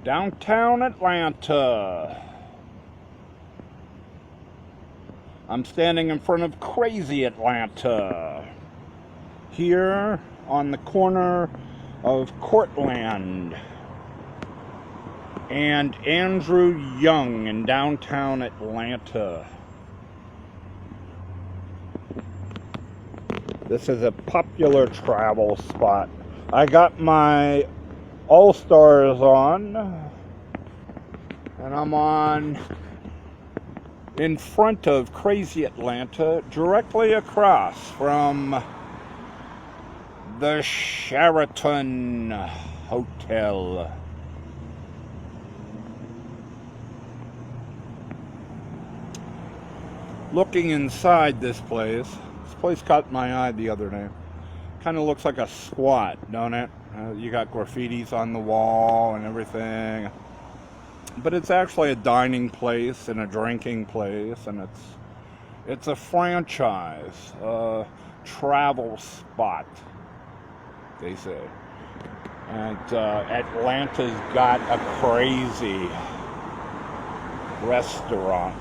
Downtown Atlanta. I'm standing in front of Crazy Atlanta, here on the corner of Cortland and Andrew Young in downtown Atlanta. This is a popular travel spot. I got my All-Stars on, and I'm on in front of Crazy Atlanta, directly across from the Sheraton Hotel. Looking inside this place caught my eye the other day. Kind of looks like a squat, don't it? You got graffitis on the wall and everything. But it's actually a dining place and a drinking place, and it's a franchise, travel spot, they say. And Atlanta's got a crazy restaurant.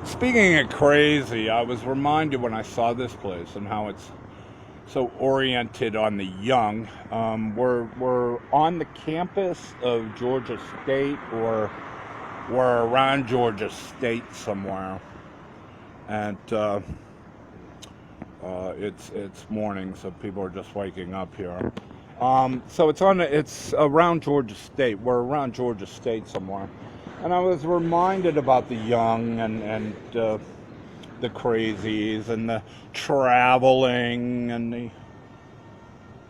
Speaking of crazy, I was reminded when I saw this place and how it's so oriented on the young. We're on the campus of Georgia State, or we're around Georgia State somewhere, and it's morning, so people are just waking up here. So it's around Georgia State. We're around Georgia State somewhere, and I was reminded about the young and the crazies and the traveling and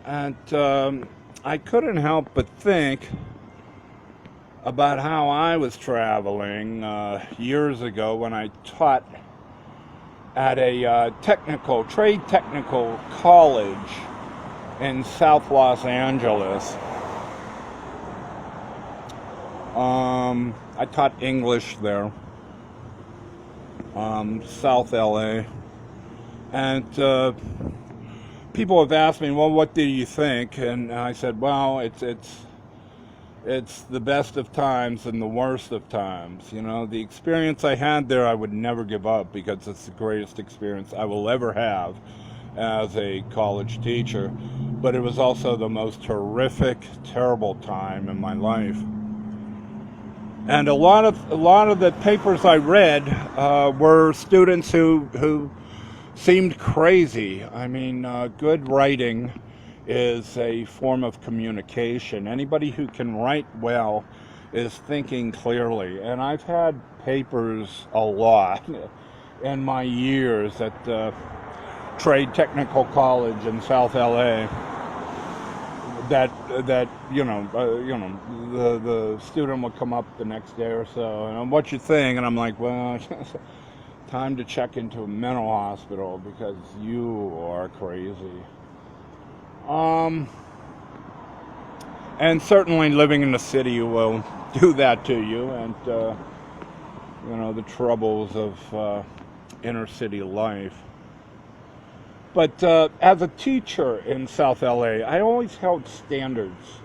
I couldn't help but think about how I was traveling years ago when I taught at a trade technical college in South Los Angeles. I taught English there. South LA, and people have asked me, well, what do you think? And I said, well, it's the best of times and the worst of times. You know, the experience I had there, I would never give up, because it's the greatest experience I will ever have as a college teacher. But it was also the most horrific, terrible time in my life. And a lot of the papers I read were students who seemed crazy. I mean, good writing is a form of communication. Anybody who can write well is thinking clearly. And I've had papers a lot in my years at Trade Technical College in South LA. That the student would come up the next day or so, and what you think? And I'm like, well, time to check into a mental hospital because you are crazy. And certainly living in the city will do that to you, and the troubles of inner city life. But as a teacher in South LA, I always held standards,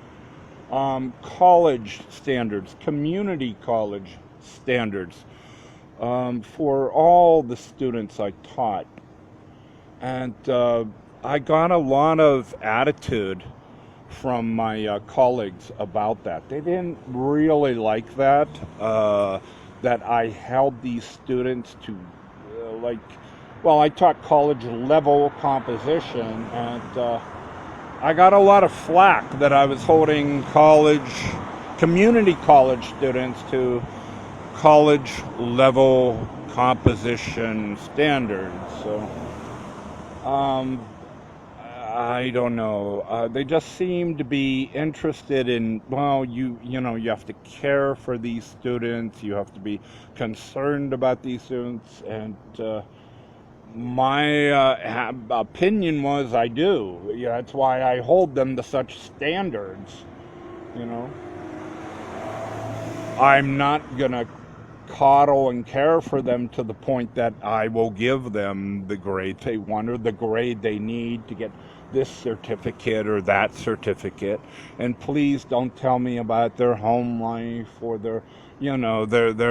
college standards, community college standards, for all the students I taught. And I got a lot of attitude from my colleagues about that. They didn't really like that I held these students to I taught college level composition, and I got a lot of flack that I was holding community college students to college level composition standards. So, I don't know. They just seem to be interested in, you have to care for these students, you have to be concerned about these students, and my opinion was I do. Yeah, that's why I hold them to such standards. I'm not gonna coddle and care for them to the point that I will give them the grade they want or the grade they need to get this certificate or that certificate. And please don't tell me about their home life or their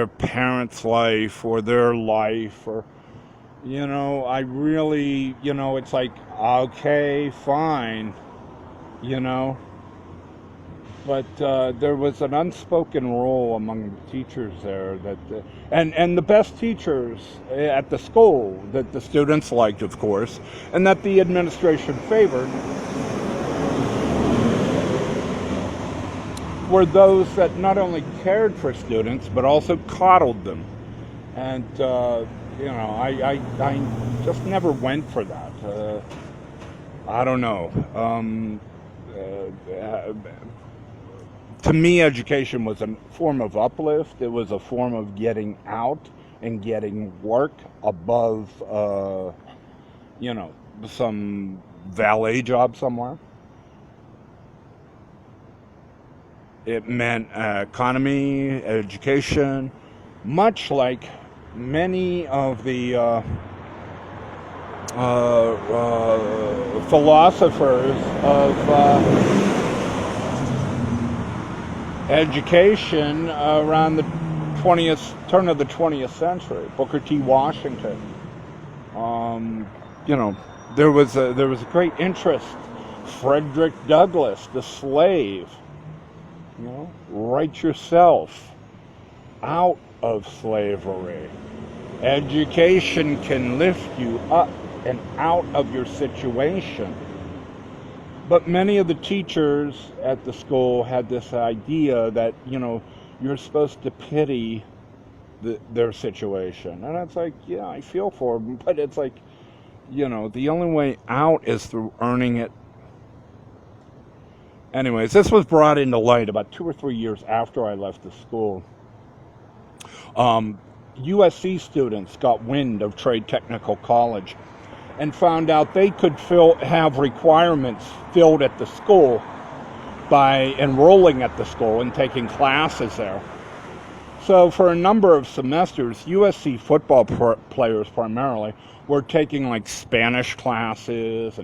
parents' life or their life or, I really, it's like, okay, fine, But there was an unspoken rule among the teachers there that, and the best teachers at the school that the students liked, of course, and that the administration favored, were those that not only cared for students but also coddled them. And I just never went for that. I don't know. To me, education was a form of uplift. It was a form of getting out and getting work above, some valet job somewhere. It meant economy, education, much like many of the philosophers of education around the turn of the 20th century. Booker T. Washington. There was a great interest. Frederick Douglass, the slave. Write yourself out of slavery. Education can lift you up and out of your situation. But many of the teachers at the school had this idea that, you're supposed to pity their situation. And it's like, yeah, I feel for them, but it's like, the only way out is through earning it. Anyways, this was brought into light about 2 or 3 years after I left the school. USC students got wind of Trade Technical College and found out they could have requirements filled at the school by enrolling at the school and taking classes there. So for a number of semesters, USC football players primarily were taking like Spanish classes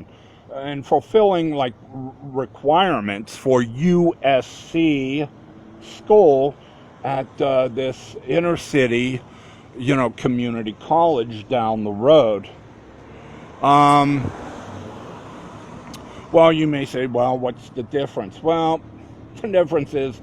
and fulfilling like requirements for USC school at this inner city, community college down the road. Well, you may say, well, what's the difference? Well, the difference is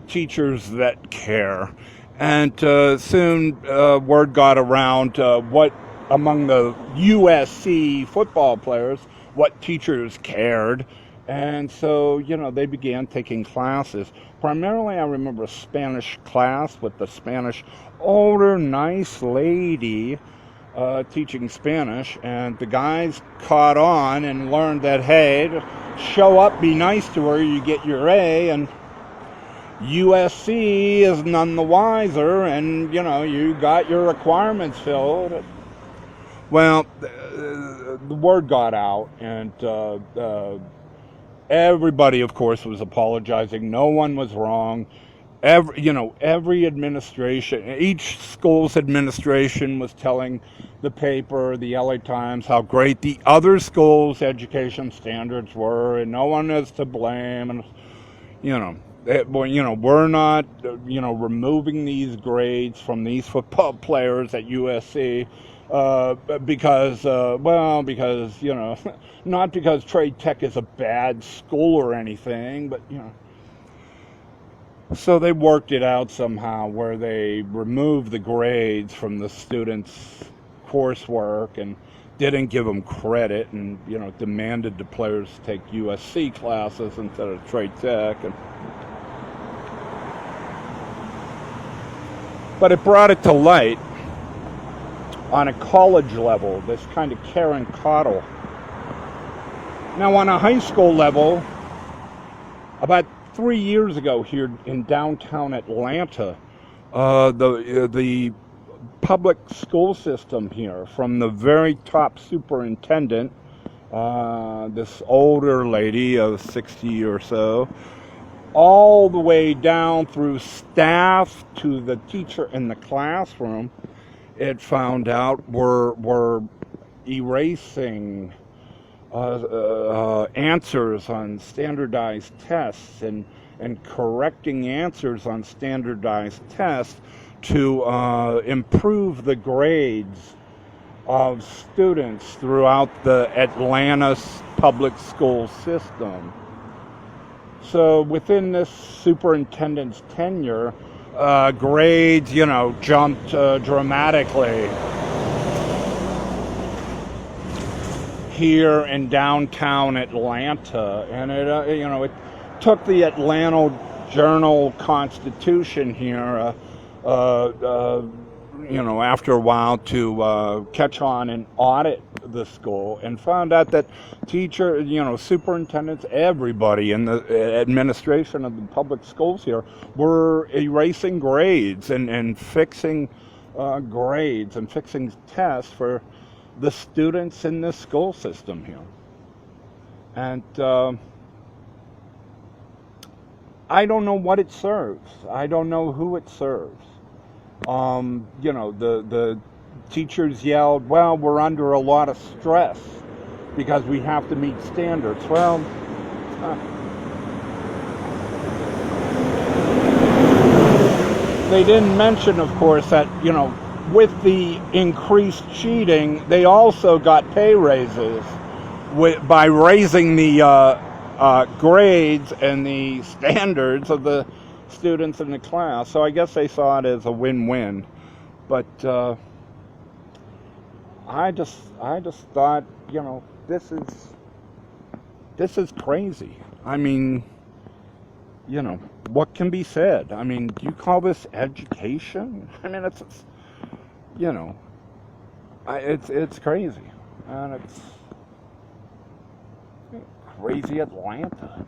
teachers that care. And soon word got around what among the USC football players, what teachers cared. And so, they began taking classes. Primarily, I remember a Spanish class with the Spanish older, nice lady teaching Spanish, and the guys caught on and learned that, hey, show up, be nice to her, you get your A, and USC is none the wiser, and, you got your requirements filled. Well, the word got out, and everybody, of course, was apologizing. No one was wrong. Every administration, each school's administration was telling the paper, the LA Times, how great the other school's education standards were, and no one is to blame. And we're not, removing these grades from these football players at USC because not because Trade Tech is a bad school or anything, but So they worked it out somehow where they removed the grades from the students' coursework and didn't give them credit, and demanded the players take USC classes instead of Trade Tech. But it brought it to light on a college level, this kind of care and coddle. Now on a high school level, about 3 years ago here in downtown Atlanta, the public school system here, from the very top superintendent, this older lady of 60 or so, all the way down through staff to the teacher in the classroom, it found out were erasing answers on standardized tests and correcting answers on standardized tests to improve the grades of students throughout the Atlanta public school system. So within this superintendent's tenure, grades, jumped dramatically here in downtown Atlanta, and it took the Atlanta Journal-Constitution here, after a while to catch on and audit the school, and found out that superintendents, everybody in the administration of the public schools here were erasing grades and fixing grades and fixing tests for the students in this school system here. And I don't know what it serves. I don't know who it serves. The teachers yelled, well, we're under a lot of stress because we have to meet standards. Well, they didn't mention, of course, that, with the increased cheating, they also got pay raises by raising the grades and the standards of the students in the class. So I guess they saw it as a win-win. But I just thought, this is crazy. I mean, what can be said? I mean, do you call this education? I mean, it's crazy, and it's crazy Atlanta.